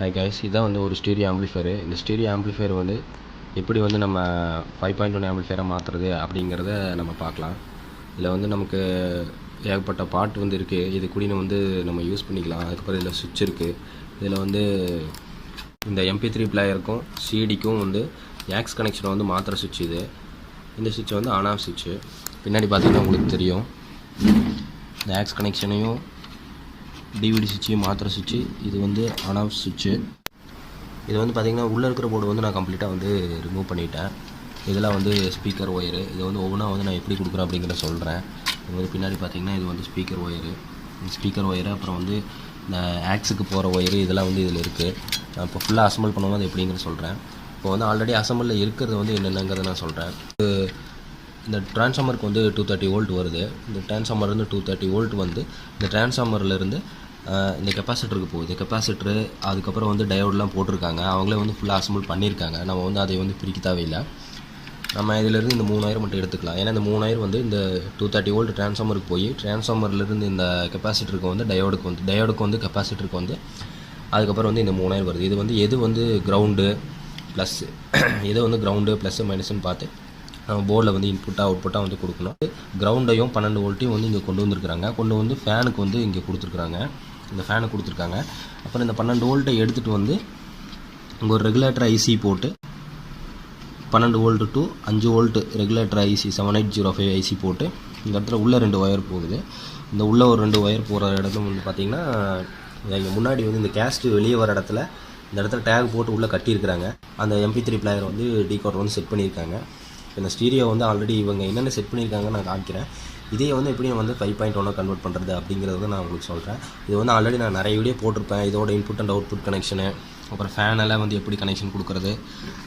Hi guys, இதான் வந்து ஒரு ஸ்டீரியோ ஆம்பிளிஃபையரு. இந்த ஸ்டீரியோ ஆம்பிளிஃபையர் வந்து எப்படி வந்து நம்ம 5.1 ஆம்பிளிஃபையராக மாற்றுறது அப்படிங்கிறத நம்ம பார்க்கலாம். இதில் வந்து நமக்கு ஏகப்பட்ட பார்ட் வந்து இருக்குது. இது கூட வந்து நம்ம யூஸ் பண்ணிக்கலாம். அதுக்கப்புறம் இதில் சுவிட்ச் இருக்குது. இதில் வந்து இந்த MP3 பிளேயருக்கும் சிடிக்கும் வந்து ஆக்ஸ் கனெக்ஷனை வந்து மாற்றுற சுவிட்ச் இது. இந்த சுவிட்ச் வந்து ஆன் ஆஃப் சுவிட்சு. பின்னாடி பார்த்தீங்கன்னா உங்களுக்கு தெரியும். இந்த ஆக்ஸ் கனெக்ஷனையும் டிவிடி சுவிட்சையும் மாற்றுற சுவிட்சு. இது வந்து ஆன் ஆஃப் சுவிட்சு. இது வந்து பார்த்திங்கன்னா உள்ளே இருக்கிற போர்டு வந்து நான் கம்ப்ளீட்டாக வந்து ரிமூவ் பண்ணிட்டேன். இதெல்லாம் வந்து ஸ்பீக்கர் ஒயரு. இது வந்து ஒவ்வொன்றா வந்து நான் எப்படி கொடுக்குறேன் அப்படிங்கிற சொல்கிறேன். இது வந்து பின்னாடி பார்த்திங்கன்னா இது வந்து ஸ்பீக்கர் ஒயரு. ஸ்பீக்கர் ஒயரு, அப்புறம் வந்து இந்த ஆக்ஸுக்கு போகிற ஒயரு, இதெல்லாம் வந்து இதில் இருக்குது. நான் இப்போ ஃபுல்லாக அசம்பிள் பண்ணுவோம் அது எப்படிங்கிற சொல்கிறேன். இப்போ வந்து ஆல்ரெடி அசம்பிளில் இருக்கிறது வந்து என்னென்னங்கிறத நான் சொல்கிறேன். இந்த டிரான்ஸ்ஃபார்மருக்கு வந்து 230 வோல்ட் வருது. இந்த டிரான்ஸ்ஃபார்மர்லேருந்து 230 வோல்ட் வந்து இந்த டிரான்ஸ்ஃபார்மர்லேருந்து இந்த கெப்பாசிட்டருக்கு போகுது. கெப்பாசிட்டரு அதுக்கப்புறம் வந்து டயோடெலாம் போட்டிருக்காங்க. அவங்களே வந்து ஃபுல்லாக அசம்பிள் பண்ணியிருக்காங்க. நம்ம வந்து அதை வந்து பிரிக்க தேவையில்லை. நம்ம இதிலேருந்து இந்த 3000 மட்டும் எடுத்துக்கலாம். ஏன்னா இந்த 3000 வந்து இந்த 230 வோல்ட் டிரான்ஸ்ஃபார்மருக்கு போய் டிரான்ஸ்ஃபார்மர்லேருந்து இந்த கெப்பாசிட்டருக்கு வந்து டயோடுக்கு வந்து கெப்பாசிட்டருக்கு வந்து அதுக்கப்புறம் வந்து இந்த 3000 வருது. இது வந்து எது வந்து கிரவுண்டு ப்ளஸ்ஸு, எது வந்து கிரவுண்டு ப்ளஸ்ஸு மைனஸ்ன்னு பார்த்து நம்ம போர்டில் வந்து இன்புட்டாக அவுட்புட்டாக வந்து கொடுக்கணும். கிரவுண்டையும் 12 வோல்ட்டையும் வந்து இங்கே கொண்டு வந்துருக்குறாங்க. கொண்டு வந்து ஃபேனுக்கு வந்து இங்கே கொடுத்துருக்குறாங்க. இந்த ஃபேனுக்கு கொடுத்துருக்காங்க. அப்புறம் இந்த 12 வோல்ட்டை எடுத்துகிட்டு வந்து இங்கே ஒரு ரெகுலேட்டர் ஐசி போட்டு 12 volt to 5 volt regulator IC 7805 IC போட்டு இந்த இடத்துல உள்ளே 2 ஒயர் போகுது. இந்த உள்ளே ஒரு 2 ஒயர் போகிற இடத்துல வந்து பார்த்திங்கன்னா இங்கே முன்னாடி வந்து இந்த கேஸ்ட்டு வெளியே வர இடத்துல இந்த இடத்துல டேக் போட்டு உள்ளே கட்டியிருக்கிறாங்க. அந்த MP3 பிளேயர் வந்து டிகோடர் வந்து செட் பண்ணியிருக்காங்க. இந்த ஸ்டீரியோ வந்து ஆல்ரெடி இவங்க என்னென்ன செட் பண்ணியிருக்காங்கன்னு நான் காமிக்கிறேன். இதே வந்து எப்படி வந்து 5.1 கன்வெர்ட் பண்ணுறது அப்படிங்கிறது வந்து நான் உங்களுக்கு சொல்கிறேன். இது வந்து ஆல்ரெடி நான் நிறைய வீடியோ போட்டிருப்பேன். இதோட இன்புட் அண்ட் அவுட்புட் கனெக்ஷனு, அப்புறம் ஃபேனெல்லாம் வந்து எப்படி கனெக்ஷன் கொடுக்குறது,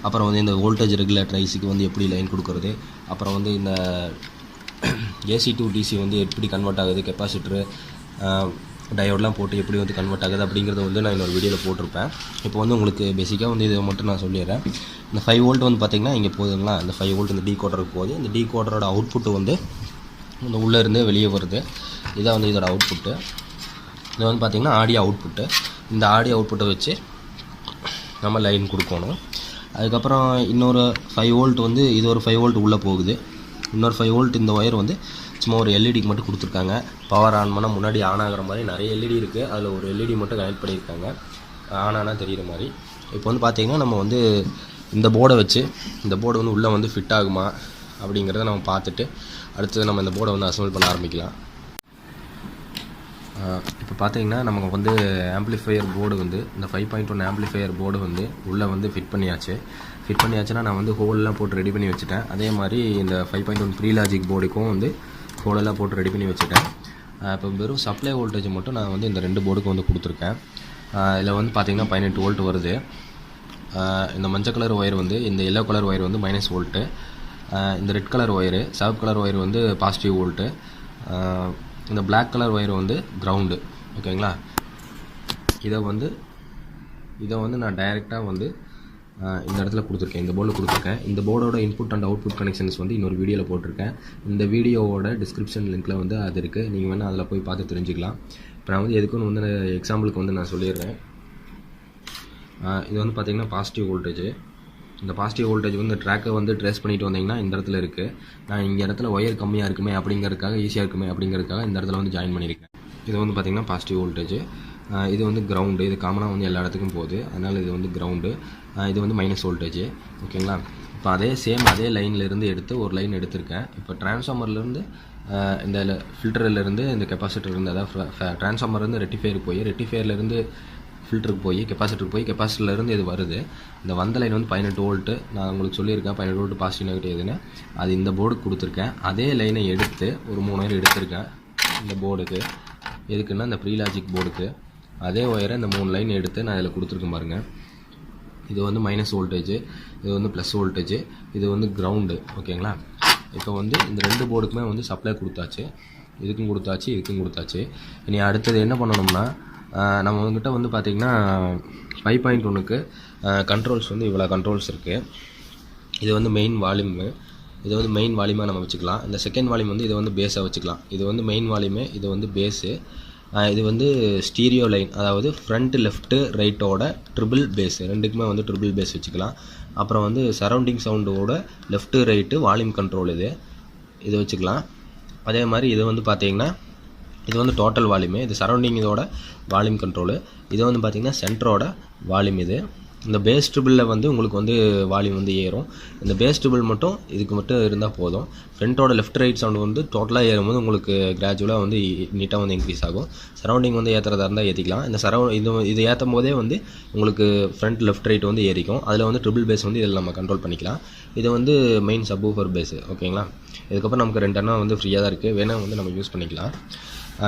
அப்புறம் வந்து இந்த வோல்டேஜ் ரெகுலேட்டர் ஐசிக்கு வந்து எப்படி லைன் கொடுக்குறது, அப்புறம் வந்து இந்த AC to DC வந்து எப்படி கன்வெர்ட் ஆகுது, கெப்பாசிட்டரு டயோடெலாம் போட்டு எப்படி வந்து கன்வெர்ட் ஆகுது அப்படிங்கிறத வந்து நான் இன்னொரு வீடியோவில் போட்டிருப்பேன். இப்போ வந்து உங்களுக்கு பேசிக்காக வந்து இதை மட்டும் நான் சொல்லிடுறேன். இந்த 5 வோல்ட் வந்து பார்த்திங்கன்னா இங்கே போகுதுங்களா, இந்த 5 வோல்ட் இந்த டிகோடருக்கு போகுது. இந்த டிகோடரோட அவுட்புட்டு வந்து இந்த உள்ளே இருந்து வெளியே வருது. இதான் வந்து இதோட அவுட்புட்டு. இது வந்து பார்த்திங்கன்னா ஆடியோ அவுட்புட்டு. இந்த ஆடியோ அவுட்புட்டை வச்சு நம்ம லைன் கொடுக்கணும். அதுக்கப்புறம் இன்னொரு 5 வோல்ட் வந்து இது ஒரு 5 வோல்ட் உள்ளே போகுது. இன்னொரு 5 வோல்ட் இந்த ஒயர் வந்து சும்மா ஒரு எல்இடிக்கு மட்டும் கொடுத்துருக்காங்க. பவர் ஆன் பண்ணால் முன்னாடி ஆன் ஆகிற மாதிரி நிறைய எல்இடி இருக்குது. அதில் ஒரு எல்இடி மட்டும் கனெக்ட் பண்ணியிருக்காங்க, ஆன் ஆனால் தெரிகிற மாதிரி. இப்போ வந்து பார்த்திங்கன்னா நம்ம வந்து இந்த போர்டை வச்சு இந்த போர்டு வந்து உள்ளே வந்து ஃபிட் ஆகுமா அப்படிங்கிறத நம்ம பார்த்துட்டு அடுத்தது நம்ம இந்த போர்டை வந்து அசம்பிள் பண்ண ஆரம்பிக்கலாம். இப்போ பார்த்தீங்கன்னா நமக்கு வந்து ஆம்பிளிஃபையர் போர்டு வந்து இந்த 5.1 ஆம்பிளிஃபையர் போர்டு வந்து உள்ளே வந்து ஃபிட் பண்ணியாச்சுன்னா நான் வந்து ஹோலெலாம் போட்டு ரெடி பண்ணி வச்சுட்டேன். அதே மாதிரி இந்த 5.1 ப்ரீ லாஜிக் போர்டுக்கும் வந்து ஹோலெல்லாம் போட்டு ரெடி பண்ணி வச்சுட்டேன். இப்போ வெறும் சப்ளை வோல்டேஜ் மட்டும் நான் வந்து இந்த 2 போர்டுக்கு வந்து கொடுத்துருக்கேன். இதில் வந்து பார்த்திங்கன்னா 18 வோல்ட் வருது. இந்த மஞ்சள் கலர் ஒயர் வந்து இந்த எல்லோ கலர் ஒயர் வந்து -1 வோல்ட்டு. இந்த ரெட் கலர் ஒயரு, சிவப்பு கலர் ஒயர் வந்து பாசிட்டிவ் வோல்ட்டு. இந்த பிளாக் கலர் ஒயர் வந்து கிரவுண்டு. ஓகேங்களா. இதை வந்து நான் டைரெக்டாக வந்து இந்த இடத்துல கொடுத்துருக்கேன், இந்த போர்டில் கொடுத்துருக்கேன். இந்த போர்டோட இன்புட் அண்ட் அவுட்புட் கனெக்ஷன்ஸ் வந்து இன்னொரு வீடியோவில் போட்டிருக்கேன். இந்த வீடியோவோட டிஸ்கிரிப்ஷன் லிங்க்கில் வந்து அது இருக்குது. நீங்கள் வேணால் அதில் போய் பார்த்து தெரிஞ்சுக்கலாம். இப்போ நான் வந்து எதுக்குன்னு வந்து எக்ஸாம்பிளுக்கு வந்து நான் சொல்லிடுறேன். இது வந்து பார்த்திங்கன்னா பாசிட்டிவ் வோல்டேஜ். இந்த பாசிட்டிவ் வோல்டேஜ் வந்து ட்ராக்கை வந்து ட்ரேஸ் பண்ணிட்டு வந்தீங்கன்னா இந்த இடத்துல இருக்குது. நான் இங்கே இடத்துல ஒயர் கம்மியாக இருக்குமே அப்படிங்கிறதுக்காக, ஈஸியாக இருக்குமே அப்படிங்கிறதுக்காக இந்த இடத்துல வந்து ஜாயின் பண்ணியிருக்கேன். இது வந்து பார்த்திங்கன்னா பாசிட்டிவ் வோல்டேஜ். இது வந்து கிரவுண்டு. இது காமனாக வந்து எல்லா இடத்துக்கும் போகுது, அதனால் இது வந்து கிரவுண்டு. இது வந்து -1 வோல்டேஜ். ஓகேங்களா. இப்போ அதே லைன்லேருந்து எடுத்து ஒரு லைன் எடுத்திருக்கேன். இப்போ டிரான்ஸ்ஃபார்மர்லேருந்து இந்த ஃபில்டர்லேருந்து இந்த கெப்பாசிட்டர்லேருந்து, அதாவது டிரான்ஸ்ஃபார்மர்லேருந்து ரெட்டிஃபையருக்கு போய், ரெட்டிஃபையர்லேருந்து ஃபில்டருக்கு போய் கெப்பாசிட்டருக்கு போய் கெப்பாசிட்டர்லேருந்து இது வருது. இந்த வந்த லைன் வந்து 18 வோல்ட்டு. நான் உங்களுக்கு சொல்லியிருக்கேன் 18 வோல்ட் பாசிட்டிவ் நெகட்டிவ் எதுன்னு. அது இந்த போர்டுக்கு கொடுத்துருக்கேன். அதே லைனை எடுத்து ஒரு 3 ஒயர் எடுத்திருக்கேன் இந்த போர்டுக்கு. எதுக்குன்னா இந்த ப்ரீ லாஜிக் போர்டுக்கு அதே ஒயரை இந்த 3 லைன் எடுத்து நான் இதில் கொடுத்துருக்கேன் பாருங்கள். இது வந்து -1 வோல்டேஜ், இது வந்து +1 வோல்டேஜ், இது வந்து கிரவுண்டு. ஓகேங்களா. இப்போ வந்து இந்த 2 போர்டுக்குமே வந்து சப்ளை கொடுத்தாச்சு. இதுக்கும் கொடுத்தாச்சு. இனி அடுத்தது என்ன பண்ணணும்னா, நம்ம வந்துகிட்ட வந்து பார்த்திங்கன்னா 5.1க்கு கண்ட்ரோல்ஸ் வந்து இவ்வளோ கண்ட்ரோல்ஸ் இருக்குது. இது வந்து மெயின் வால்யூமு. இது வந்து மெயின் வால்யூமாக நம்ம வச்சுக்கலாம். இந்த செகண்ட் வால்யூம் வந்து இதை வந்து பேஸாக வச்சுக்கலாம். இது வந்து மெயின் வால்யூமு, இது வந்து பேஸு. இது வந்து ஸ்டீரியோ லைன், அதாவது ஃப்ரண்ட் லெஃப்ட்டு ரைட்டோட ட்ரிபிள் பேஸ், ரெண்டுக்குமே வந்து ட்ரிபிள் பேஸ் வச்சுக்கலாம். அப்புறம் வந்து சரௌண்டிங் சவுண்டோட லெஃப்ட்டு ரைட்டு வால்யூம் கண்ட்ரோல் இது வச்சுக்கலாம். அதே மாதிரி இது வந்து பார்த்தீங்கன்னா இது வந்து டோட்டல் வால்யூமு, இது சரௌண்டிங் இதோட வால்யூம் கண்ட்ரோலு. இது வந்து பார்த்திங்கன்னா சென்டரோட வால்யூம். இந்த பேஸ் ட்ரிபிளில் வந்து உங்களுக்கு வந்து வால்யூம் வந்து ஏறும். இந்த பேஸ் ட்ரிபிள் மட்டும் இதுக்கு மட்டும் இருந்தால் போதும். ஃப்ரண்ட்டோட லெஃப்ட் ரைட் சவுண்டு வந்து டோட்டலாக ஏறும்போது உங்களுக்கு கிராஜுவலாக வந்து நீட்டாக வந்து இன்க்ரீஸ் ஆகும். சரௌண்டிங் வந்து ஏற்றுறதா இருந்தால் ஏற்றிக்கலாம். இந்த இது ஏற்றும் போதே வந்து உங்களுக்கு ஃப்ரண்ட் லெஃப்ட் ரைட் வந்து ஏறிக்கும். அதில் வந்து ட்ரிபிள் பேஸ் வந்து இதில் நம்ம கண்ட்ரோல் பண்ணிக்கலாம். இது வந்து மெயின் சப்வூஃபர் பேஸு. ஓகேங்களா? இதுக்கப்புறம் நமக்கு 2 அண்ணா வந்து ஃப்ரீயாக தான் இருக்குது, வேணால் வந்து நம்ம யூஸ் பண்ணிக்கலாம்.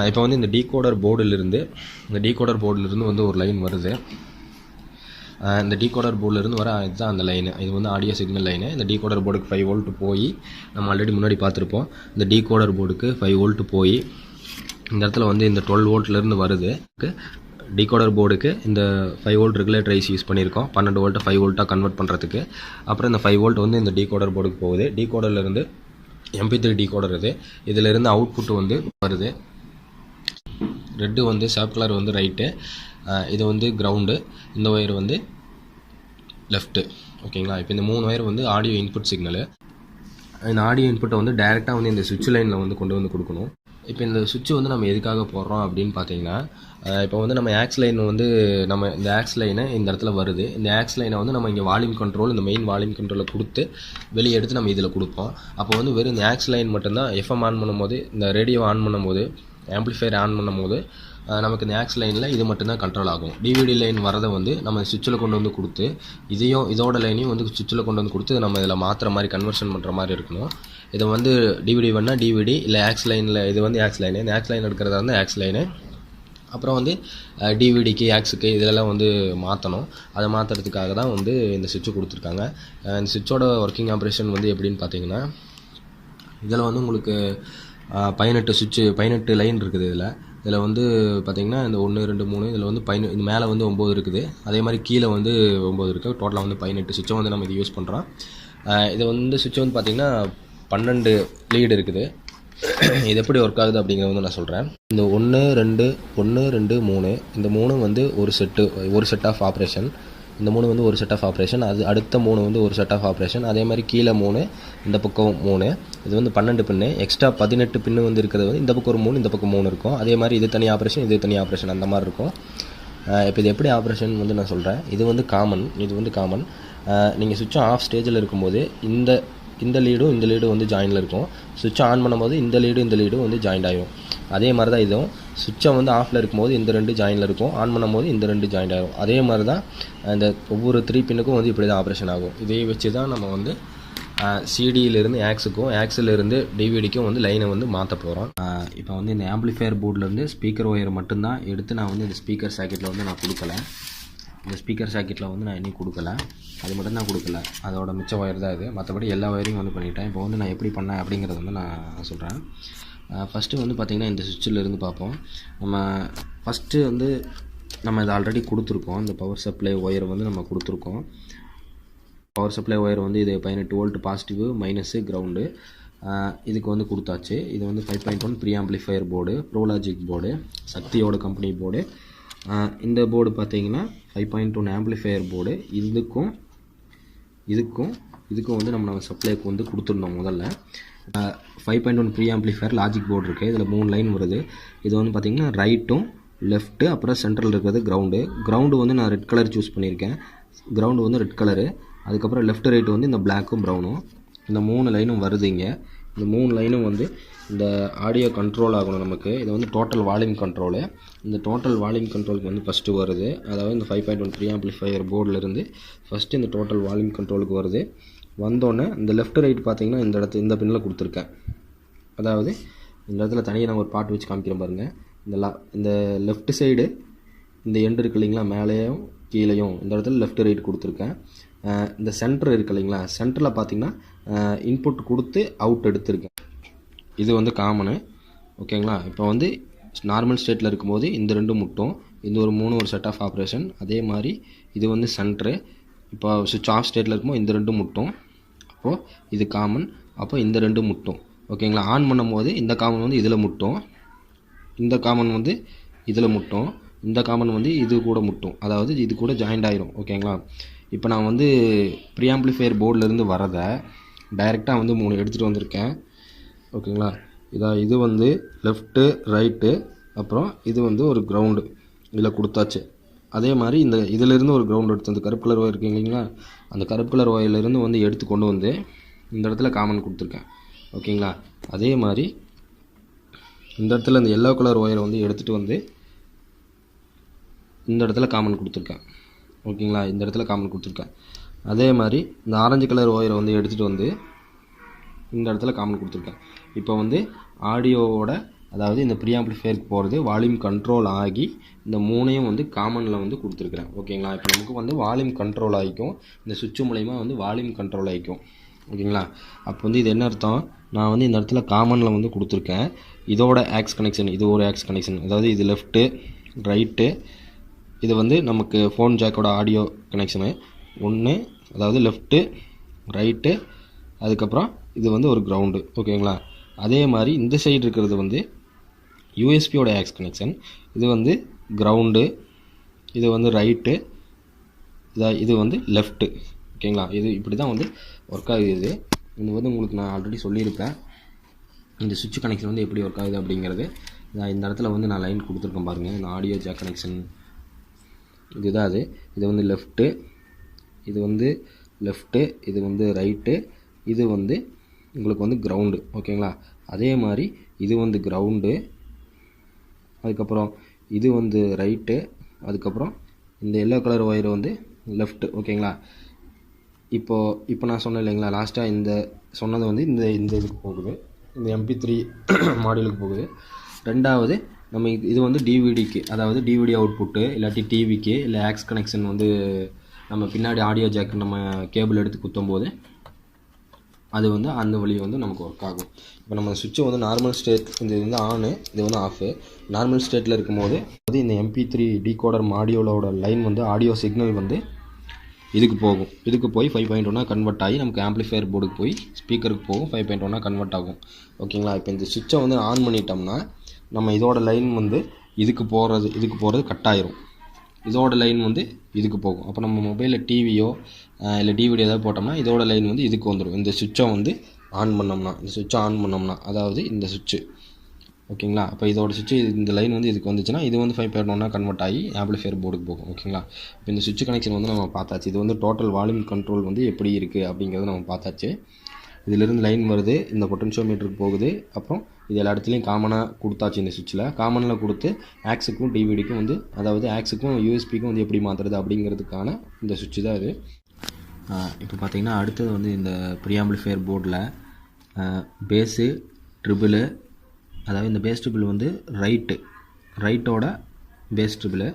இப்போ வந்து இந்த டீகோடர் போர்டிலிருந்து வந்து ஒரு லைன் வருது. இந்த டீகோடர் போர்டிலிருந்து வர இதுதான் அந்த லைனு. இது வந்து ஆடியோ சிக்னல் லைனு. இந்த டீகோடர் போர்டுக்கு 5 வோல்ட் போய் நம்ம ஆல்ரெடி முன்னாடி பார்த்துருப்போம். இந்த டீகோடர் போர்டுக்கு 5 வோல்ட் போய் இந்த இடத்துல வந்து இந்த 12 வோல்ட்லேருந்து வருது. டீகோடர் போர்டுக்கு இந்த 5 வோல்ட் ரெகுலேட்டர் ஐசி யூஸ் பண்ணியிருக்கோம், 12 வோல்ட்டை 5 வோல்ட்டாக கன்வெர்ட் பண்ணுறதுக்கு. அப்புறம் இந்த 5 வோல்ட் வந்து இந்த டீகோடர் போர்டுக்கு போகுது. டீகோடர்லேருந்து MP3 டீகோடர் இதிலிருந்து அவுட்புட் வந்து வருது. ரெட்டு வந்து சாப் கலர் வந்து ரைட்டு, இது வந்து கிரவுண்டு, இந்த ஒயர் வந்து லெஃப்ட்டு. ஓகேங்களா? இப்போ இந்த 3 ஒயர் வந்து ஆடியோ இன்புட் சிக்னலு. இந்த ஆடியோ இன்புட்டை வந்து டைரெக்டாக வந்து இந்த சுவிட்ச் லைனில் வந்து கொண்டு வந்து கொடுக்கணும். இப்போ இந்த சுவிட்ச் வந்து நம்ம எதுக்காக போடுறோம் அப்படின்னு பார்த்தீங்கன்னா, இப்போ வந்து நம்ம ஆக்ஸ் லைன் வந்து இந்த ஆக்ஸ் லைனை இந்த இடத்துல வருது. இந்த ஆக்ஸ் லைனை வந்து நம்ம இங்கே வால்யூம் கண்ட்ரோல், இந்த மெயின் வால்யூம் கண்ட்ரோலை கொடுத்து வெளியே எடுத்து நம்ம இதில் கொடுப்போம். அப்போ வந்து வெறும் இந்த ஆக்ஸ் லைன் மட்டும்தான் எஃப்எம் ஆன் பண்ணும்போது, இந்த ரேடியோ ஆன் பண்ணும்போது, ஆம்பிளிஃபையர் ஆன் பண்ணும்போது நமக்கு இந்த ஆக்ஸ் லைனில் இது மட்டும்தான் கண்ட்ரோல் ஆகும். டிவிடி லைன் வரதை வந்து நம்ம சுவிட்சில் கொண்டு வந்து கொடுத்து இதோட லைனையும் வந்து சுவிட்சில் கொண்டு வந்து கொடுத்து நம்ம இதில் மாற்றுற மாதிரி கன்வர்ஷன் பண்ணுற மாதிரி இருக்கணும். இதை வந்து டிவிடி வேணால் டிவிடி, இல்லை ஆக்ஸ் லைனில் இது வந்து ஆக்ஸ் லைனு, இந்த ஆக்ஸ் லைன் எடுக்கிறதா வந்து ஆக்ஸ் லைனு. அப்புறம் வந்து டிவிடிக்கு ஆக்ஸுக்கு இதெல்லாம் வந்து மாற்றணும். அதை மாற்றுறதுக்காக தான் வந்து இந்த சுவிட்சு கொடுத்துருக்காங்க. இந்த சுவிட்சோட ஒர்க்கிங் ஆப்ரேஷன் வந்து எப்படின்னு பார்த்தீங்கன்னா, இதில் வந்து உங்களுக்கு 18 லைன் இருக்குது. இதில் வந்து பார்த்திங்கன்னா இந்த 1 2 3 இதில் வந்து இது மேலே வந்து 9 இருக்குது. அதே மாதிரி கீழே வந்து 9 இருக்குது. டோட்டலாக வந்து 18 சுவிட்சை வந்து நம்ம இது யூஸ் பண்ணுறோம். இது வந்து சுவிட்ச் வந்து பார்த்திங்கன்னா 12 லீடு இருக்குது. இது எப்படி ஒர்க் ஆகுது அப்படிங்கிறத வந்து நான் சொல்கிறேன். இந்த 1 2 3 இந்த 3 வந்து ஒரு செட் ஆஃப் ஆப்ரேஷன். இந்த 3 வந்து ஒரு செட் ஆஃப் ஆப்ரேஷன். அது அடுத்த 3 வந்து ஒரு செட் ஆஃப் ஆப்ரேஷன். அதே மாதிரி கீழே 3, இந்த பக்கம் 3. இது வந்து 12 பின்னு. எக்ஸ்ட்ரா 18 பின்னு வந்து இருக்கிறது வந்து இந்த பக்கம் ஒரு 3, இந்த பக்கம் 3 இருக்கும். அதே மாதிரி இது தனி ஆப்ரேஷன், இது தனி ஆப்ரேஷன், அந்த மாதிரி இருக்கும். இப்போ இது எப்படி ஆப்ரேஷன் வந்து நான் சொல்கிறேன். இது வந்து காமன். நீங்கள் சுவிட்ச் ஆஃப் ஸ்டேஜில் இருக்கும்போது இந்த லீடும் வந்து ஜாயினில் இருக்கும். சுவிட்சை ஆன் பண்ணும்போது இந்த லீடும் வந்து ஜாயிண்ட் ஆகிடும். அதே மாதிரி தான் இதுவும் சுவிட்சை வந்து ஆஃபில் இருக்கும்போது இந்த 2 ஜாயினில் இருக்கும், ஆன் பண்ணும்போது இந்த 2 ஜாயிண்ட் ஆகும். அதே மாதிரி தான் இந்த ஒவ்வொரு 3 பின்னுக்கும் வந்து இப்படி தான் ஆப்ரேஷன் ஆகும். இதை வச்சு தான் நம்ம வந்து சிடியிலேருந்து ஆக்ஸுக்கும், ஆக்ஸிலிருந்து டிவிடிக்கும் வந்து லைனை வந்து மாற்ற போகிறோம். இப்போ வந்து இந்த ஆம்பிளிஃபையர் போர்ட்லேருந்து ஸ்பீக்கர் ஒயர் மட்டும்தான் எடுத்து நான் வந்து இந்த ஸ்பீக்கர் சாக்கெட்டில் வந்து நான் கொடுக்கல. இந்த ஸ்பீக்கர் சாக்கெட்டில் வந்து நான் இன்னும் கொடுக்கல, அது மட்டும் தான் கொடுக்கல. அதோட மிச்ச ஒயர் தான் இது. மற்றபடி எல்லா ஒயரையும் வந்து பண்ணிட்டேன். இப்போ வந்து நான் எப்படி பண்ணேன் அப்படிங்கிறத வந்து நான் சொல்கிறேன். ஃபஸ்ட்டு வந்து பார்த்திங்கன்னா இந்த சுவிட்சில் இருந்து பார்ப்போம். நம்ம ஃபஸ்ட்டு வந்து நம்ம இதை ஆல்ரெடி கொடுத்துருக்கோம். இந்த பவர் சப்ளை ஒயர் வந்து நம்ம கொடுத்துருக்கோம். பவர் சப்ளை ஒயர் வந்து இது 18 வோல்ட் பாசிட்டிவ், மைனஸு, கிரவுண்டு. இதுக்கு வந்து கொடுத்தாச்சு. இது வந்து 5.1 preamplifier board, pro logic board, சக்தியோட கம்பெனி போர்டு. இந்த போர்டு பார்த்தீங்கன்னா 5.1 ஆம்பிளிஃபையர் போர்டு. இதுக்கும் வந்து நம்ம சப்ளைக்கு வந்து கொடுத்துருந்தோம். முதல்ல 5.1 ப்ரீ ஆம்பிளிஃபையர் லாஜிக் போர்டு இருக்குது. இதில் 3 லைன் வருது. இது வந்து பார்த்திங்கன்னா ரைட்டும் லெஃப்ட்டு, அப்புறம் சென்ட்ரல் இருக்கிறது கிரவுண்டு வந்து நான் ரெட் கலர் சூஸ் பண்ணியிருக்கேன். கிரவுண்டு வந்து ரெட் கலரு. அதுக்கப்புறம் லெஃப்ட் ரைட்டு வந்து இந்த பிளாக்கும் ப்ரௌனும். இந்த 3 லைனும் வருது. இந்த 3 லைனும் வந்து இந்த ஆடியோ கண்ட்ரோல் ஆகணும் நமக்கு. இது வந்து டோட்டல் வால்யூம் கண்ட்ரோலு. இந்த டோட்டல் வால்யூம் கண்ட்ரோலுக்கு வந்து ஃபஸ்ட்டு வருது. அதாவது இந்த 5.1 ப்ரீ ஆம்பிளிஃபையர் போர்டிலேருந்து ஃபஸ்ட்டு இந்த டோட்டல் வால்யூம் கண்ட்ரோலுக்கு வருது. வந்தோடனே இந்த லெஃப்ட் ரைட் பார்த்திங்கன்னா இந்த பின்னில் கொடுத்துருக்கேன். அதாவது இந்த இடத்துல தனியாக நான் ஒரு பாட்டு வச்சு காமிக்கிறேன் பாருங்கள். இந்த லெஃப்ட் சைடு இந்த எண்டு இருக்கு இல்லைங்களா, மேலேயும் கீழேயும் இந்த இடத்துல லெஃப்ட் ரைட் கொடுத்துருக்கேன். இந்த சென்டர் இருக்கு இல்லைங்களா, சென்டரில் பார்த்திங்கன்னா இன்புட் கொடுத்து அவுட் எடுத்திருக்கேன். இது வந்து காமனு. ஓகேங்களா? இப்போ வந்து நார்மல் ஸ்டேட்டில் இருக்கும்போது இந்த 2 முட்டும், இந்த ஒரு 3 ஒரு செட் ஆஃப் ஆப்ரேஷன். அதே மாதிரி இது வந்து சென்ட்ரு. இப்போ சுவிட்ச் ஆஃப் ஸ்டேட்டில் இருக்கும்போது இந்த 2 முட்டும். அப்போது இது காமன். அப்போ இந்த 2 முட்டும். ஓகேங்களா? ஆன் பண்ணும்போது இந்த காமன் வந்து இதில் முட்டும், இந்த காமன் வந்து இதில் முட்டும், இந்த காமன் வந்து இது கூட முட்டும், அதாவது இது கூட ஜாயிண்ட் ஆயிரும். ஓகேங்களா? இப்போ நான் வந்து ப்ரீஆம்பிளிஃபையர் போர்டிலேருந்து வரதை டைரெக்டாக வந்து 3 எடுத்துகிட்டு வந்திருக்கேன். ஓகேங்களா? இது வந்து லெஃப்ட்டு ரைட்டு, அப்புறம் இது வந்து ஒரு கிரவுண்டு இதில் கொடுத்தாச்சு. அதே மாதிரி இதிலேருந்து ஒரு கிரவுண்ட் எடுத்து, அந்த கருப்பு கலர் ஒயர் இருக்கு இல்லைங்களா, அந்த கருப்பு கலர் ஒயர்லேருந்து வந்து எடுத்து கொண்டு வந்து இந்த இடத்துல காமன் கொடுத்துருக்கேன். ஓகேங்களா? அதே மாதிரி இந்த இடத்துல இந்த எல்லோ கலர் ஒயரை வந்து எடுத்துகிட்டு வந்து இந்த இடத்துல காமன் கொடுத்துருக்கேன். ஓகேங்களா? இந்த இடத்துல காமன் கொடுத்துருக்கேன். அதே மாதிரி இந்த ஆரஞ்சு கலர் ஒயரை வந்து எடுத்துகிட்டு வந்து இந்த இடத்துல காமன் கொடுத்துருக்கேன். இப்போ வந்து ஆடியோவோட, அதாவது இந்த ப்ரீஆம்பிளிஃபையருக்கு போகிறது வால்யூம் கண்ட்ரோல் ஆகி இந்த 3ஐயும் வந்து காமனில் வந்து கொடுத்துருக்குறேன். ஓகேங்களா? இப்போ நமக்கு வந்து வால்யூம் கண்ட்ரோல் ஆகிக்கும், இந்த சுவிட்ச் மூலயமா வந்து வால்யூம் கண்ட்ரோல் ஆகிக்கும். ஓகேங்களா? அப்போ வந்து இது என்ன அர்த்தம், நான் வந்து இந்த இடத்துல காமனில் வந்து கொடுத்துருக்கேன். இதோட ஆக்ஸ் கனெக்ஷன், இது ஒரு ஆக்ஸ் கனெக்ஷன், அதாவது இது லெஃப்ட்டு ரைட்டு, இது வந்து நமக்கு ஃபோன் ஜாக்கோட ஆடியோ கனெக்ஷனு ஒன்று, அதாவது லெஃப்ட்டு ரைட்டு, அதுக்கப்புறம் இது வந்து ஒரு கிரவுண்டு. ஓகேங்களா? அதே மாதிரி இந்த சைடு இருக்கிறது வந்து யூஎஸ்பியோட ஆக்ஸ் கனெக்ஷன், இது வந்து கிரவுண்டு, இது வந்து ரைட்டு, இது வந்து லெஃப்ட்டு. ஓகேங்களா? இது இப்படி தான் வந்து ஒர்க் ஆகுது. இது வந்து உங்களுக்கு நான் ஆல்ரெடி சொல்லியிருப்பேன், இந்த சுவிட்ச் கனெக்ஷன் வந்து எப்படி ஒர்க் ஆகுது அப்படிங்கிறது. இந்த இடத்துல வந்து நான் லைன் கொடுத்துருக்கேன் பாருங்கள், இந்த ஆடியோ ஜாக் கனெக்ஷன் இதுதான். இது வந்து லெஃப்ட்டு, இது வந்து லெஃப்ட்டு, இது வந்து ரைட்டு, இது வந்து உங்களுக்கு வந்து கிரவுண்டு. ஓகேங்களா? அதே மாதிரி இது வந்து கிரவுண்டு, அதுக்கப்புறம் இது வந்து ரைட்டு, அதுக்கப்புறம் இந்த எல்லோ கலர் ஒயர் வந்து லெஃப்ட்டு. ஓகேங்களா? இப்போ நான் சொன்னேன் இல்லைங்களா, லாஸ்ட்டாக இந்த சொன்னது வந்து இந்த இதுக்கு போகுது, இந்த MP3 மாடியூலுக்கு போகுது. ரெண்டாவது நம்ம இது வந்து டிவிடிக்கு, அதாவது டிவிடி அவுட்புட்டு இல்லாட்டி டிவிக்கு, இல்லை ஆக்ஸ் கனெக்ஷன் வந்து நம்ம பின்னாடி ஆடியோ ஜாக்கு நம்ம கேபிள் எடுத்து குத்தும் போது அது வந்து அந்த வழி வந்து நமக்கு ஒர்க் ஆகும். இப்போ நம்ம சுவிட்சை வந்து நார்மல் ஸ்டேட், இது வந்து ஆனு, இது வந்து ஆஃபு. நார்மல் ஸ்டேட்டில் இருக்கும்போது அது இந்த MP3 டீகோடர் மாடியூலோட லைன் வந்து ஆடியோ சிக்னல் வந்து இதுக்கு போகும். இதுக்கு போய் 5.1 கன்வெர்ட் ஆகி நமக்கு ஆம்பிளிஃபையர் போர்டுக்கு போய் ஸ்பீக்கருக்கு போகும், 5.1 கன்வெர்ட் ஆகும். ஓகேங்களா? இப்போ இந்த சுவிட்சை வந்து ஆன் பண்ணிட்டோம்னா நம்ம இதோட லைன் வந்து இதுக்கு போகிறது கட் ஆயிரும். இதோட லைன் வந்து இதுக்கு போகும். அப்போ நம்ம மொபைலில் டிவியோ இல்லை டிவிடி ஏதாவது போட்டோம்னா இதோட லைன் வந்து இதுக்கு வந்துடும். இந்த சுவிட்சை வந்து ஆன் பண்ணோம்னா, அதாவது இந்த சுவிட்சு. ஓகேங்களா? அப்போ இதோட சுவிட்சு, இந்த லைன் வந்து இதுக்கு வந்துச்சுன்னா இது வந்து 5.1 கன்வெர்ட் ஆகி ஆம்பிளிஃபையர் போர்டுக்கு போகும். ஓகேங்களா? இப்போ இந்த சுவிட்ச் கனெக்ஷன் வந்து நம்ம பார்த்தாச்சு. இது வந்து டோட்டல் வால்யூம் கண்ட்ரோல் வந்து எப்படி இருக்குது அப்படிங்கிறத நம்ம பார்த்தாச்சு. இதிலிருந்து லைன் வருது, இந்த பொட்டன்ஷியோமீட்டருக்கு போகுது, அப்புறம் இது எல்லா இடத்துலையும் காமனாக கொடுத்தாச்சு. இந்த சுவிட்சில் காமனில் கொடுத்து ஆக்ஸுக்கும் டிவிடிக்கும் வந்து, அதாவது ஆக்ஸுக்கும் யூஎஸ்பிக்கும் வந்து எப்படி மாற்றுறது அப்படிங்கிறதுக்கான இந்த சுவிட்சு தான் இது. இப்போ பார்த்தீங்கன்னா அடுத்தது வந்து இந்த ப்ரீஆம்பிளிஃபையர் போர்டில் பேஸு ட்ரிபிளு, அதாவது இந்த பேஸ் ட்ரிபிள் வந்து ரைட்டோட பேஸ் ட்ரிபிளு,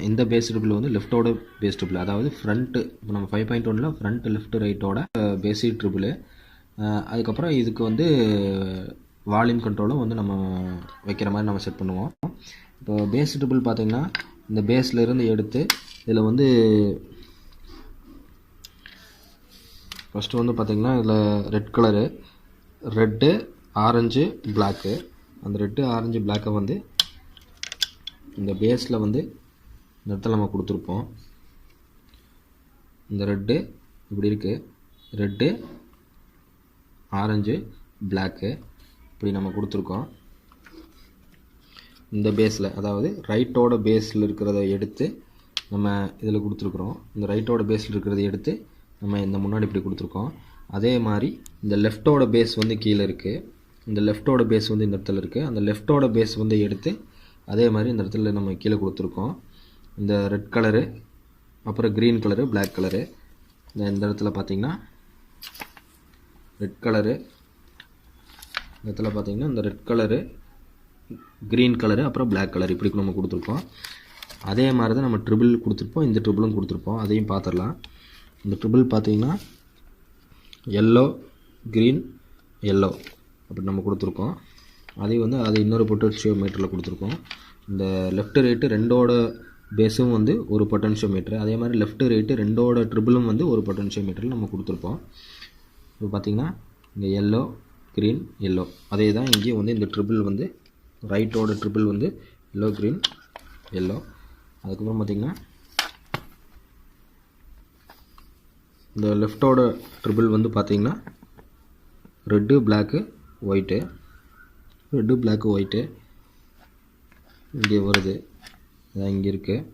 இந்த பேஸ் ட்ரிபிள் வந்து லெஃப்ட்டோட பேஸ் ட்ரிபிள், அதாவது ஃப்ரண்ட்டு. இப்போ நம்ம 5.1ல் ஃப்ரண்ட் லெஃப்ட் ரைட்டோட பேஸி ட்ரிபிளு. அதுக்கப்புறம் இதுக்கு வந்து வால்யூம் கண்ட்ரோலும் வந்து நம்ம வைக்கிற மாதிரி நம்ம செட் பண்ணுவோம். இப்போ பேஸ் ட்ரிபிள் பார்த்திங்கன்னா இந்த பேஸ்லேருந்து எடுத்து இதில் வந்து ஃபஸ்ட்டு வந்து பார்த்திங்கன்னா இதில் ரெட்டு ஆரஞ்சு பிளாக்கு, அந்த ரெட்டு ஆரஞ்சு பிளாக்கை வந்து இந்த பேஸில் வந்து இந்த இடத்துல நம்ம கொடுத்துருப்போம். இந்த ரெட்டு இப்படி இருக்குது, ரெட்டு ஆரஞ்சு பிளாக்கு இப்படி நம்ம கொடுத்துருக்கோம். இந்த பேஸில், அதாவது ரைட்டோட பேஸில் இருக்கிறத எடுத்து நம்ம இதில் கொடுத்துருக்குறோம். இந்த ரைட்டோட பேஸில் இருக்கிறத எடுத்து நம்ம இந்த முன்னாடி இப்படி கொடுத்துருக்கோம். அதே மாதிரி இந்த லெஃப்ட்டோட பேஸ் வந்து கீழே இருக்குது, இந்த லெஃப்ட்டோட பேஸ் வந்து இந்த இடத்துல இருக்குது. அந்த லெஃப்ட்டோட பேஸ் வந்து எடுத்து அதே மாதிரி இந்த இடத்துல நம்ம கீழே கொடுத்துருக்கோம். இந்த ரெட் கலரு, அப்புறம் க்ரீன் கலரு, பிளாக் கலரு. இந்த இடத்துல பார்த்திங்கன்னா ரெட் கலரு, இந்த இடத்துல பார்த்திங்கன்னா இந்த ரெட் கலரு, க்ரீன் கலரு, அப்புறம் பிளாக் கலர் இப்படி நம்ம கொடுத்துருக்கோம். அதே மாதிரி தான் நம்ம ட்ரிபிள் கொடுத்துருப்போம், இந்த ட்ரிபிளும் கொடுத்துருப்போம். அதையும் பார்த்துடலாம். இந்த ட்ரிபிள் பார்த்திங்கன்னா எல்லோ க்ரீன் எல்லோ அப்படி நம்ம கொடுத்துருக்கோம். அதையும் வந்து அது இன்னொரு பொட்டன்ஷியோமீட்டரில் கொடுத்துருக்கோம். இந்த லெஃப்ட் ரைட்டு ரெண்டோட பேஸும் வந்து ஒரு பொட்டன்ஷியோமீட்டர், அதே மாதிரி லெஃப்ட் ரைட்டு ரெண்டோட ட்ரிபிளும் வந்து ஒரு பொட்டன்ஷியோமீட்டரில் நம்ம கொடுத்துருப்போம். இப்போ பார்த்திங்கன்னா இங்கே எல்லோ க்ரீன் எல்லோ, அதே தான் இங்கேயும் வந்து இந்த ட்ரிபிள் வந்து ரைட்டோட ட்ரிபிள் வந்து எல்லோ க்ரீன் எல்லோ. அதுக்கப்புறம் பார்த்திங்கன்னா இந்த லெஃப்டோட ட்ரிபிள் வந்து பார்த்திங்கன்னா red black white, red black white இங்கே வருது. அதான் இங்கே இருக்குது.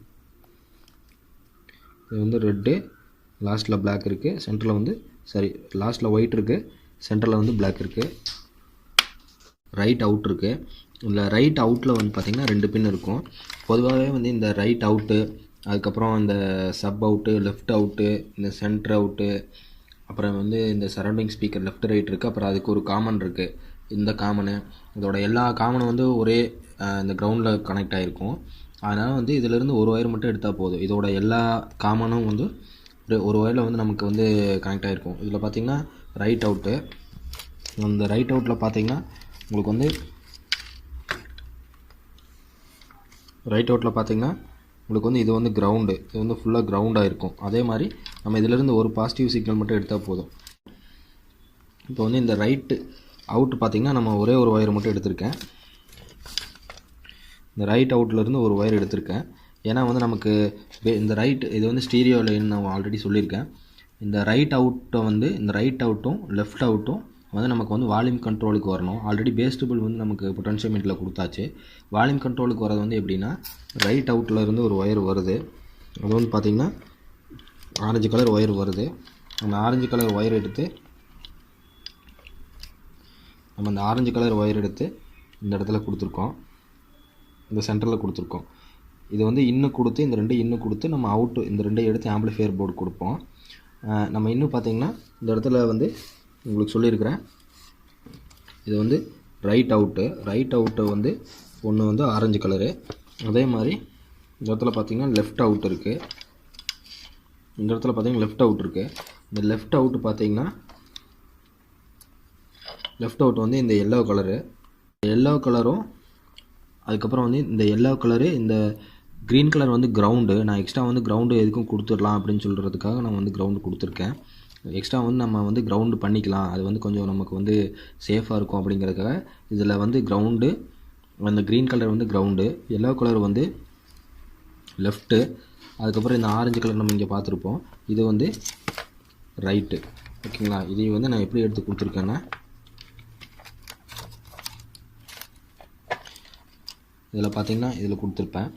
இது வந்து ரெட்டு, லாஸ்ட்டில் பிளாக் இருக்குது, சென்டரில் வந்து லாஸ்ட்டில் ஒயிட் இருக்குது, சென்டரில் வந்து பிளாக் இருக்குது. ரைட் அவுட் இருக்குது. இல்லை ரைட் அவுட்டில் வந்து பார்த்திங்கன்னா 2 பின் இருக்கும். பொதுவாகவே வந்து இந்த ரைட் அவுட்டு, அதுக்கப்புறம் இந்த சப் அவுட்டு, லெஃப்ட் அவுட்டு, இந்த சென்டர் அவுட்டு, அப்புறம் வந்து இந்த சரௌண்டிங் ஸ்பீக்கர் லெஃப்ட் ரைட் இருக்குது. அப்புறம் அதுக்கு ஒரு காமன் இருக்குது. இந்த காமனு, இதோட எல்லா காமனும் வந்து ஒரே இந்த கிரவுண்டில் கனெக்ட் ஆகிருக்கும். அதனால் வந்து இதிலேருந்து ஒரு ஒயர் மட்டும் எடுத்தால் போதும். இதோட எல்லா காமனும் வந்து ஒரு ஒயரில் வந்து நமக்கு வந்து கனெக்ட் ஆகிருக்கும். இதில் பார்த்திங்கன்னா ரைட் அவுட்டு, இந்த ரைட் அவுட்டில் பார்த்திங்கன்னா உங்களுக்கு வந்து இது வந்து கிரவுண்டு, இது வந்து ஃபுல்லாக கிரவுண்டாக இருக்கும். அதே மாதிரி நம்ம இதிலேருந்து ஒரு பாசிட்டிவ் சிக்னல் மட்டும் எடுத்தால் போதும். இப்போ வந்து இந்த ரைட்டு அவுட்டு பார்த்திங்கன்னா நம்ம ஒரே ஒரு ஒயர் மட்டும் எடுத்திருக்கேன். இந்த ரைட் அவுட்லேருந்து ஒரு ஒயர் எடுத்திருக்கேன். ஏன்னா வந்து நமக்கு இந்த இது வந்து ஸ்டீரியோ லைன் நான் ஆல்ரெடி சொல்லியிருக்கேன். இந்த ரைட் அவுட்டை வந்து இந்த ரைட் அவுட்டும் லெஃப்ட் அவுட்டும் வந்து நமக்கு வந்து வால்யூம் கண்ட்ரோலுக்கு வரணும். ஆல்ரெடி பேஸ் டியூபிள் வந்து நமக்கு பொட்டன்ஷியோமீட்டரில் கொடுத்தாச்சு. வால்யூம் கண்ட்ரோலுக்கு வரது வந்து எப்படின்னா ரைட் அவுட்டில் இருந்து ஒரு ஒயர் வருது. அது வந்து பார்த்திங்கன்னா ஆரஞ்சு கலர் ஒயர் வருது. அந்த ஆரஞ்சு கலர் ஒயர் எடுத்து இந்த இடத்துல கொடுத்துருக்கோம், இந்த சென்டரில் கொடுத்துருக்கோம். இது வந்து இன்னும் கொடுத்து இந்த 2 இன்னும் கொடுத்து நம்ம அவுட்டு இந்த 2 எடுத்து ஆம்பிளிஃபையர் போர்டு கொடுப்போம். நம்ம இன்னும் பார்த்திங்கன்னா இந்த இடத்துல வந்து உங்களுக்கு சொல்லியிருக்கிறேன். இது வந்து ரைட் அவுட்டு வந்து ஒன்று வந்து ஆரஞ்சு கலரு. அதே மாதிரி இந்த இடத்துல பார்த்திங்கன்னா லெஃப்ட் அவுட் இருக்குது. இந்த இடத்துல பார்த்திங்கன்னா லெஃப்ட் அவுட் இருக்குது. இந்த லெஃப்ட் அவுட்டு பார்த்திங்கன்னா லெஃப்ட் அவுட் வந்து இந்த எல்லோ கலரும் அதுக்கப்புறம் வந்து இந்த எல்லோ கலரு, இந்த க்ரீன் கலர் வந்து கிரவுண்டு. நான் எக்ஸ்ட்ரா வந்து கிரவுண்டு எதுக்கும் கொடுத்துடலாம் அப்படின்னு சொல்கிறதுக்காக நான் வந்து கிரவுண்டு கொடுத்துருக்கேன். எக்ஸ்ட்ரா வந்து நம்ம வந்து கிரவுண்டு பண்ணிக்கலாம், அது வந்து கொஞ்சம் நமக்கு வந்து சேஃபாக இருக்கும் அப்படிங்கிறதுக்காக இதில் வந்து கிரவுண்டு, அந்த க்ரீன் கலர் வந்து கிரவுண்டு, எல்லோ கலர் வந்து லெஃப்ட்டு, அதுக்கப்புறம் இந்த ஆரஞ்சு கலர் நம்ம இங்கே பார்த்துருப்போம், இது வந்து ரைட்டு. ஓகேங்களா? இதை வந்து நான் எப்படி எடுத்து கொடுத்துருக்கேன்னா இதில் பார்த்திங்கன்னா இதில் கொடுத்துருப்பேன்.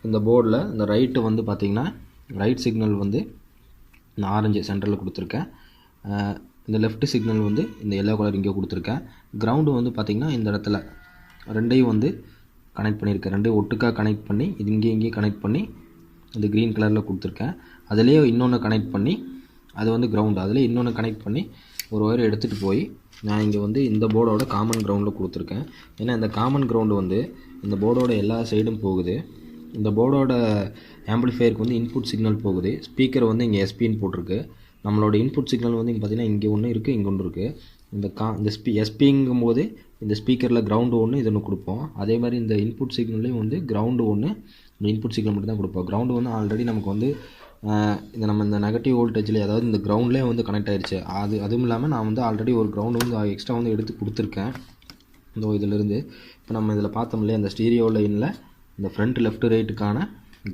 இந்த போர்டில் இந்த ரைட்டு வந்து பார்த்திங்கன்னா ரைட் சிக்னல் வந்து இந்த ஆரஞ்சு சென்டரில் கொடுத்துருக்கேன். இந்த லெஃப்ட் சிக்னல் வந்து இந்த எல்லோ கலர் இங்கே கொடுத்துருக்கேன். கிரவுண்டு வந்து பார்த்திங்கன்னா இந்த இடத்துல 2ஐயும் வந்து கனெக்ட் பண்ணியிருக்கேன். 2 ஒட்டுக்காக கனெக்ட் பண்ணி இது இங்கேயும் கனெக்ட் பண்ணி இந்த க்ரீன் கலரில் கொடுத்துருக்கேன். அதிலேயே இன்னொன்று கனெக்ட் பண்ணி அது வந்து கிரவுண்டு, அதில் இன்னொன்று கனெக்ட் பண்ணி ஒரு ஒயர் எடுத்துகிட்டு போய் நான் இங்கே வந்து இந்த போர்டோட காமன் கிரவுண்டில் கொடுத்துருக்கேன். ஏன்னா இந்த காமன் கிரவுண்டு வந்து இந்த போர்டோட எல்லா சைடும் போகுது. இந்த போர்டோட ஆம்பிளிஃபையருக்கு வந்து இன்புட் சிக்னல் போகுது. ஸ்பீக்கர் வந்து இங்கே எஸ்பின்னு போட்டிருக்கு. நம்மளோட இன்புட் சிக்னல் வந்து இங்கே பார்த்திங்கன்னா இங்கே ஒன்று இருக்குது, இங்கே ஒன்று இருக்குது. இந்த எஸ்பிங்கும் போது இந்த ஸ்பீக்கரில் கிரவுண்டு ஒன்று இது ஒன்று கொடுப்போம். அதே மாதிரி இந்த இன்புட் சிக்னல்லையும் வந்து கிரவுண்டு ஒன்று, இந்த இன்புட் சிக்னல் மட்டும் தான் கொடுப்போம். கிரவுண்டு வந்து ஆல்ரெடி நமக்கு வந்து இந்த நெகட்டிவ் வோல்டேஜில், அதாவது இந்த கிரவுண்ட்லேயே வந்து கனெக்ட் ஆகிடுச்சு. அதுவும் இல்லாமல் நான் வந்து ஆல்ரெடி ஒரு கிரவுண்டு வந்து எக்ஸ்ட்ரா வந்து எடுத்து கொடுத்துருக்கேன். இந்த இதிலேருந்து இப்போ நம்ம இதில் பார்த்தோம் இல்லையா, இந்த ஸ்டீரியோ லைனில் இந்த ஃப்ரண்ட் லெஃப்ட் ரைட்டுக்கான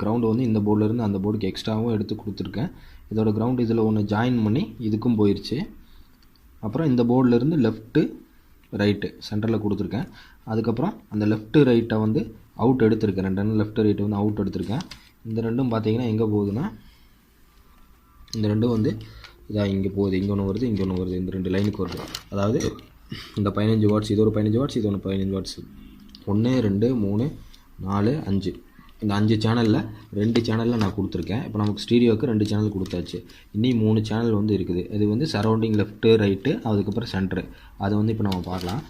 கிரவுண்டு வந்து இந்த போர்டிலேருந்து அந்த போர்டுக்கு எக்ஸ்ட்ராவும் எடுத்து கொடுத்துருக்கேன். இதோட கிரவுண்டு இதில் ஒன்று ஜாயின் பண்ணி இதுக்கும் போயிடுச்சு. அப்புறம் இந்த போர்டிலேருந்து லெஃப்ட்டு ரைட்டு சென்டரில் கொடுத்துருக்கேன். அதுக்கப்புறம் அந்த லெஃப்ட்டு ரைட்டை வந்து அவுட் எடுத்திருக்கேன். 2 லெஃப்ட் ரைட்டு வந்து அவுட் எடுத்திருக்கேன். இந்த ரெண்டும் பார்த்திங்கன்னா எங்கே போகுதுன்னா இந்த ரெண்டும் வந்து இதாக இங்கே போகுது. இங்கே ஒன்று வருது, இங்கே ஒன்று வருது, இந்த 2 லைனுக்கு வருது. அதாவது இந்த 15 வாட்ஸ், இது ஒரு 15 வாட்ஸ், இது ஒன்று 15 வாட்ஸ். 1 2 3 4 5, இந்த 5 சேனலில் 2 சேனலில் நான் கொடுத்துருக்கேன். இப்போ நமக்கு ஸ்டீரியோவுக்கு 2 சேனல் கொடுத்தாச்சு. இன்னி 3 சேனல் வந்து இருக்குது. இது வந்து சரௌண்டிங் லெஃப்ட்டு ரைட்டு, அதுக்கப்புறம் சென்ட்ரு. அது வந்து இப்போ நம்ம பார்க்கலாம்.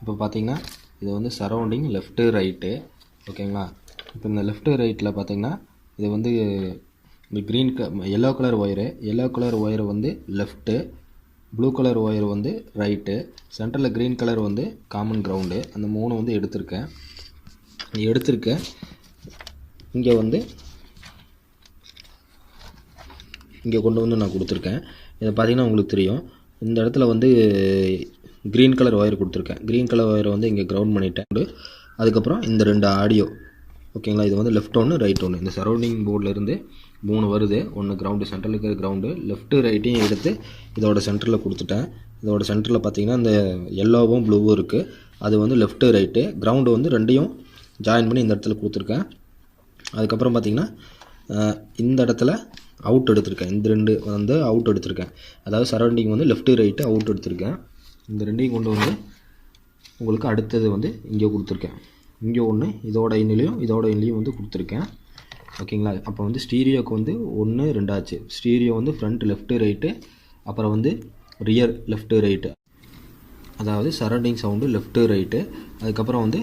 இப்போ பார்த்திங்கன்னா இது வந்து சரௌண்டிங் லெஃப்ட்டு ரைட்டு. ஓகேங்களா? இப்போ இந்த லெஃப்ட்டு ரைட்டில் பார்த்திங்கன்னா இது வந்து இந்த எல்லோ கலர் ஒயரு வந்து லெஃப்ட்டு, ப்ளூ கலர் ஒயர் வந்து ரைட்டு, சென்டரில் க்ரீன் கலர் வந்து காமன் கிரவுண்டு. அந்த 3 வந்து எடுத்திருக்கேன். இங்கே வந்து இங்கே கொண்டு வந்து நான் கொடுத்துருக்கேன். இதை பார்த்திங்கன்னா உங்களுக்கு தெரியும், இந்த இடத்துல வந்து க்ரீன் கலர் ஒயர் கொடுத்துருக்கேன். க்ரீன் கலர் ஒயரை வந்து இங்கே கிரவுண்ட் பண்ணிட்டேன். அதுக்கப்புறம் இந்த 2 ஆடியோ, ஓகேங்களா, இது வந்து லெஃப்ட் ஒன்று ரைட் ஒன்று. இந்த சரௌண்டிங் போர்டிலேருந்து 3 வருது. ஒன்று கிரவுண்டு, சென்டரில் இருக்கிற கிரவுண்டு, லெஃப்ட்டு ரைட்டையும் எடுத்து இதோட சென்டரில் கொடுத்துட்டேன். இதோட சென்டரில் பார்த்தீங்கன்னா இந்த எல்லோவும் ப்ளூவும் இருக்குது. அது வந்து லெஃப்ட்டு ரைட்டு. கிரவுண்டு வந்து ரெண்டையும் ஜாயின் பண்ணி இந்த இடத்துல கொடுத்துருக்கேன். அதுக்கப்புறம் பார்த்தீங்கன்னா இந்த இடத்துல அவுட் எடுத்திருக்கேன். இந்த 2 வந்து அவுட் எடுத்திருக்கேன். அதாவது சரௌண்டிங் வந்து லெஃப்ட்டு ரைட்டு அவுட் எடுத்திருக்கேன். இந்த 2ஐயும் கொண்டு வந்து உங்களுக்கு அடுத்தது வந்து இங்கே கொடுத்துருக்கேன். இங்கே ஒன்று இதோட இன்னிலையும் வந்து கொடுத்துருக்கேன். ஓகேங்களா. அப்போ வந்து ஸ்டீரியோக்கு வந்து 1 2 ஆச்சு. ஸ்டீரியோ வந்து ஃப்ரண்ட் லெஃப்ட்டு ரைட்டு, அப்புறம் வந்து ரியர் லெஃப்ட்டு ரைட்டு, அதாவது சரௌண்டிங் சவுண்டு லெஃப்ட்டு ரைட்டு. அதுக்கப்புறம் வந்து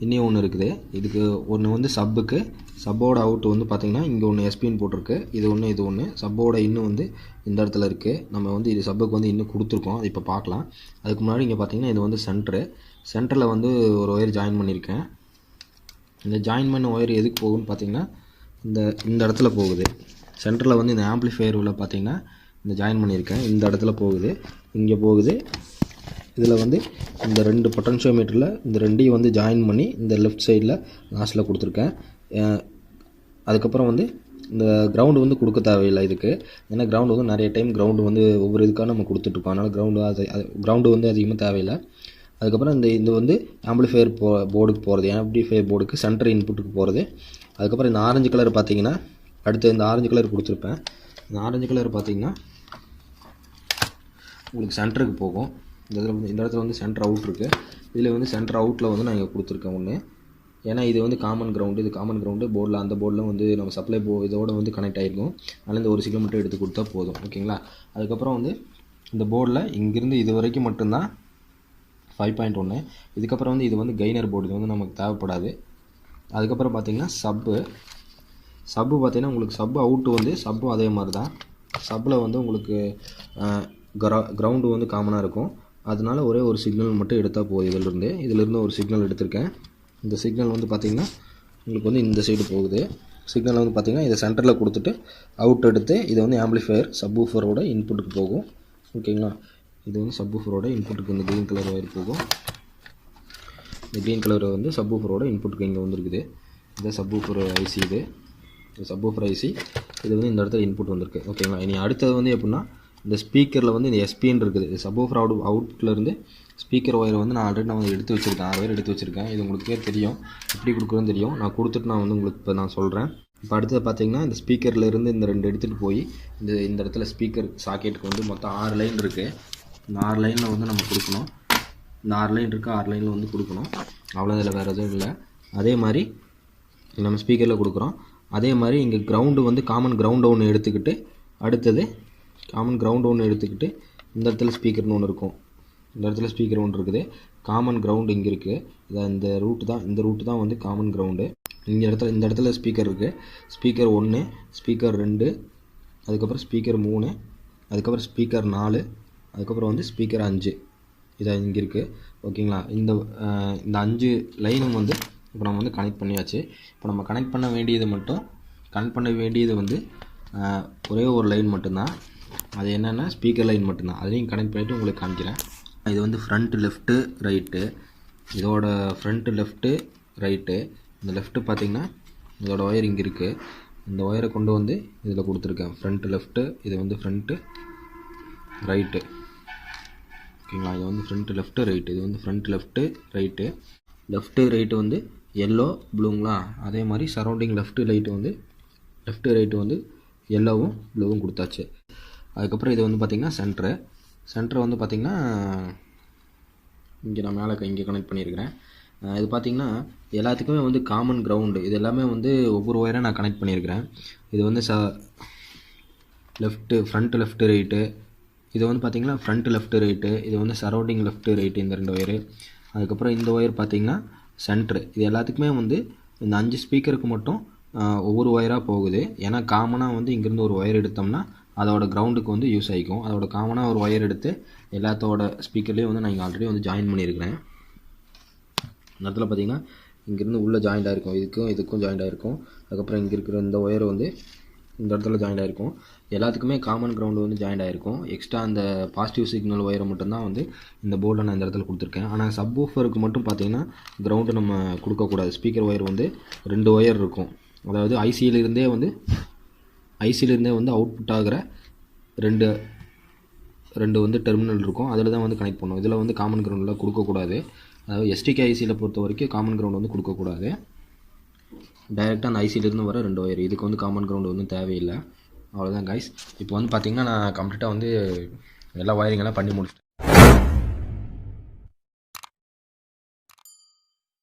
இன்னும் ஒன்று இருக்குது. இதுக்கு ஒன்று வந்து சப்புக்கு, சப்போட அவுட் வந்து பார்த்திங்கன்னா இங்கே ஒன்று எஸ்பின்னு போட்டிருக்கு. இது ஒன்று சப்போட இன்னும் வந்து இந்த இடத்துல இருக்குது. நம்ம வந்து இது சப்புக்கு வந்து இன்னும் கொடுத்துருக்கோம். அது இப்போ பார்க்கலாம். அதுக்கு முன்னாடி இங்கே பார்த்திங்கன்னா இது வந்து சென்டரில் வந்து ஒரு ஒயர் ஜாயின் பண்ணியிருக்கேன். இந்த ஜாயின் பண்ண ஒயர் எதுக்கு போகுதுன்னு பார்த்திங்கன்னா இந்த இடத்துல போகுது. சென்டரில் வந்து இந்த ஆம்ப்ளிஃபையர் உள்ள பார்த்திங்கன்னா இந்த ஜாயின் பண்ணியிருக்கேன். இந்த இடத்துல போகுது, இங்கே போகுது. இதில் வந்து இந்த 2 பொட்டன்ஷியோமீட்டரில் இந்த 2ஐயும் வந்து ஜாயின் பண்ணி இந்த லெஃப்ட் சைடில் லாஸ்ட்டில் கொடுத்துருக்கேன். அதுக்கப்புறம் வந்து இந்த கிரவுண்டு வந்து கொடுக்க தேவையில்லை இதுக்கு. ஏன்னா கிரவுண்டு வந்து நிறைய டைம் கிரவுண்டு வந்து ஒவ்வொரு இதுக்காக நம்ம கொடுத்துட்ருக்கோம். அதனால் கிரவுண்டு வந்து அதிகமாக தேவையில்லை. அதுக்கப்புறம் இது வந்து ஆம்ப்ளிஃபையர் போர்டுக்கு போகிறது, ஆம்ப்ளிஃபையர் போர்டுக்கு சென்டர் இன்புட்டுக்கு போகிறது. அதுக்கப்புறம் இந்த ஆரஞ்சு கலர் பார்த்திங்கன்னா அடுத்து இந்த ஆரஞ்சு கலர் கொடுத்துருப்பேன். இந்த ஆரஞ்சு கலர் பார்த்திங்கன்னா உங்களுக்கு சென்டருக்கு போகும். இந்த இடத்துல வந்து சென்டர் அவுட் இருக்குது. இதில் வந்து சென்டர் அவுட்டில் வந்து நான் இங்கே கொடுத்துருக்கேன் ஒன்று. ஏன்னா இது வந்து காமன் கிரவுண்டு, இது காமன் கிரவுண்டு போர்டில், அந்த போர்டில் வந்து நம்ம சப்ளை இதோட வந்து கனெக்ட் ஆகிருக்கும். அதனால் இந்த 1 சிக்னல் மட்டும் எடுத்து கொடுத்தா போதும். ஓகேங்களா. அதுக்கப்புறம் வந்து இந்த போர்டில் இங்கேருந்து இது வரைக்கும் மட்டும்தான் 5.1. இதுக்கப்புறம் வந்து இது வந்து கெய்னர் போர்டு, இது வந்து நமக்கு தேவைப்படாது. அதுக்கப்புறம் பார்த்திங்கன்னா சப்பு பார்த்திங்கன்னா உங்களுக்கு சப்பு அவுட்டு வந்து சப்பும் அதே மாதிரி தான். சப்பில் வந்து உங்களுக்கு கிரவுண்டு வந்து காமனாக இருக்கும். அதனால ஒரே ஒரு சிக்னல் மட்டும் எடுத்தால் போதும். இதிலிருந்து ஒரு சிக்னல் எடுத்திருக்கேன். இந்த சிக்னல் வந்து பார்த்திங்கன்னா உங்களுக்கு வந்து இந்த சைடு போகுது. சிக்னல் வந்து பார்த்திங்கன்னா இதை சென்டரில் கொடுத்துட்டு அவுட் எடுத்து இதை வந்து ஆம்ப்ளிஃபையர் சப்வூஃபரோட இன்புட்டுக்கு போகும். ஓகேங்களா. இது வந்து சப்வூஃபரோட இன்புட்டுக்கு இந்த க்ரீன் கலர் ஒயர் போகும். இந்த க்ரீன் கலர் வந்து சப்வூஃபரோட இன்புட்டுக்கு இங்கே வந்துருக்குது. இந்த சப்வூஃபர் ஐசி, இது சப்வூஃபர் ஐசி. இது வந்து இந்த இடத்துல இன்புட் வந்திருக்கு. ஓகேங்களா. இனி அடுத்தது வந்து எப்படின்னா இந்த ஸ்பீக்கரில் வந்து இந்த எஸ்பின்னு இருக்குது. இது சப்வூஃபர் அவுட்லேருந்து ஸ்பீக்கர் ஒயர் வந்து நான் ஆல்ரெடி வந்து எடுத்து வச்சுருக்கேன். 6 ஒயர் எடுத்து வச்சுருக்கேன். இது உங்களுக்கே தெரியும், எப்படி கொடுக்குறதுன்னு தெரியும். நான் கொடுத்துட்டு நான் வந்து உங்களுக்கு இப்போ நான் சொல்கிறேன். இப்போ அடுத்தது பார்த்திங்கன்னா இந்த ஸ்பீக்கர்லேருந்து இந்த 2 எடுத்துகிட்டு போய் இந்த இடத்துல ஸ்பீக்கர் சாக்கெட்டுக்கு வந்து மொத்தம் 6 லைன் இருக்குது. இந்த 6 லைனில் வந்து நம்ம கொடுக்கணும். இந்த 6 லைன் இருக்குது, 6 லைனில் வந்து கொடுக்கணும். அவ்வளோ இதில் வேறு எதுவும் இல்லை. அதே மாதிரி நம்ம ஸ்பீக்கரில் கொடுக்குறோம். அதே மாதிரி இங்கே கிரவுண்டு வந்து காமன் கிரவுண்டு ஒன்று எடுத்துக்கிட்டு, அடுத்தது காமன் கிரவுண்டு ஒன்று எடுத்துக்கிட்டு இந்த இடத்துல ஸ்பீக்கர்னு ஒன்று இருக்கும். இந்த இடத்துல ஸ்பீக்கர் ஒன்று இருக்குது. காமன் கிரவுண்டு இங்கே இருக்குது. இந்த ரூட்டு தான் வந்து காமன் கிரவுண்டு. இந்த இடத்துல ஸ்பீக்கர் இருக்குது. ஸ்பீக்கர் 1, ஸ்பீக்கர் 2, அதுக்கப்புறம் ஸ்பீக்கர் 3, அதுக்கப்புறம் ஸ்பீக்கர் 4, அதுக்கப்புறம் வந்து ஸ்பீக்கர் 5. இதான் இங்கே இருக்குது. ஓகேங்களா. இந்த 5 லைனும் வந்து இப்போ நம்ம வந்து கனெக்ட் பண்ணியாச்சு. இப்போ நம்ம கனெக்ட் பண்ண வேண்டியது வந்து ஒரே ஒரு லைன் மட்டும்தான். அது என்னென்னா ஸ்பீக்கர் லைன் மட்டும்தான். அதையும் கனெக்ட் பண்ணிவிட்டு உங்களுக்கு காமிக்கிறேன். இது வந்து ஃப்ரண்ட்டு லெஃப்ட்டு ரைட்டு, இதோட ஃப்ரண்ட்டு லெஃப்ட்டு ரைட்டு. இந்த லெஃப்ட்டு பார்த்திங்கன்னா இதோட ஒயர் இங்கே இருக்குது. இந்த ஒயரை கொண்டு வந்து இதில் கொடுத்துருக்கேன். ஃப்ரண்ட்டு லெஃப்ட்டு, இது வந்து ஃப்ரண்ட்டு ரைட்டு. ஓகேங்களா. இது வந்து ஃப்ரண்ட்டு லெஃப்ட்டு ரைட்டு, இது வந்து ஃப்ரண்ட் லெஃப்ட்டு ரைட்டு வந்து எல்லோ ப்ளூங்களா. அதே மாதிரி சரௌண்டிங் லெஃப்ட்டு ரைட்டு வந்து எல்லோவும் ப்ளூவும் கொடுத்தாச்சு. அதுக்கப்புறம் இது வந்து பார்த்திங்கன்னா சென்டர் வந்து பார்த்திங்கன்னா இங்கே நான் மேலே இங்கே கனெக்ட் பண்ணியிருக்கிறேன். இது பார்த்திங்கன்னா எல்லாத்துக்குமே வந்து காமன் கிரவுண்டு. இது எல்லாமே வந்து ஒவ்வொரு ஒயராக நான் கனெக்ட் பண்ணியிருக்கிறேன். இது வந்து ஃப்ரண்ட்டு லெஃப்ட்டு ரைட்டு, இது வந்து பார்த்திங்கன்னா ஃப்ரண்ட்டு லெஃப்ட்டு ரைட்டு, இது வந்து சரௌண்டிங் லெஃப்ட்டு ரைட்டு, இந்த 2 ஒயரு. அதுக்கப்புறம் இந்த ஒயர் பார்த்திங்கன்னா சென்ட்ரு. இது எல்லாத்துக்குமே வந்து இந்த 5 ஸ்பீக்கருக்கு மட்டும் ஒவ்வொரு ஒயராக போகுது. ஏன்னா காமனாக வந்து இங்கேருந்து ஒரு ஒயர் எடுத்தோம்னா அதோட கிரவுண்டுக்கு வந்து யூஸ் ஆகிக்கும். அதோட காமனாக ஒரு ஒயர் எடுத்து எல்லாத்தோட ஸ்பீக்கர்லேயும் வந்து நான் இங்கே ஆல்ரெடி வந்து ஜாயின் பண்ணியிருக்கிறேன். இந்த இடத்துல பார்த்திங்கன்னா இங்கேருந்து உள்ளே ஜாயிண்ட் ஆகிருக்கும், இதுக்கும் ஜாயிண்ட் ஆகிருக்கும். அதுக்கப்புறம் இங்கே இருக்கிற இந்த ஒயர் வந்து இந்த இடத்துல ஜாயிண்ட் ஆகிருக்கும். எல்லாத்துக்குமே காமன் கிரவுண்டு வந்து ஜாயிண்ட் ஆகிருக்கும். எக்ஸ்ட்ரா அந்த பாசிட்டிவ் சிக்னல் ஒயரை மட்டும்தான் வந்து இந்த போர்டில் நான் இந்த இடத்துல கொடுத்துருக்கேன். ஆனால் சப்வூஃபருக்கு மட்டும் பார்த்தீங்கன்னா கிரவுண்டு நம்ம கொடுக்கக்கூடாது. ஸ்பீக்கர் ஒயர் வந்து 2 ஒயர் இருக்கும். அதாவது ஐசியிலிருந்தே வந்து அவுட்புட் ஆகிற ரெண்டு வந்து டெர்மினல் இருக்கும். அதில் தான் வந்து கனெக்ட் பண்ணும். இதில் வந்து காமன் கிரவுண்டில் கொடுக்கக்கூடாது. அதாவது எஸ்டிகே ஐசியில் பொறுத்த வரைக்கும் காமன் கிரவுண்ட் வந்து கொடுக்கக்கூடாது. டைரெக்டாக அந்த ஐசியிலேருந்து வர 2 ஒயர், இதுக்கு வந்து காமன் கிரவுண்டு வந்து தேவையில்லை. அவ்வளோதான் கைஸ். இப்போ வந்து பார்த்திங்கன்னா நான் கம்ப்ளீட்டாக வந்து எல்லா ஒயரிங்கெல்லாம் பண்ணி முடிச்சிட்டேன்.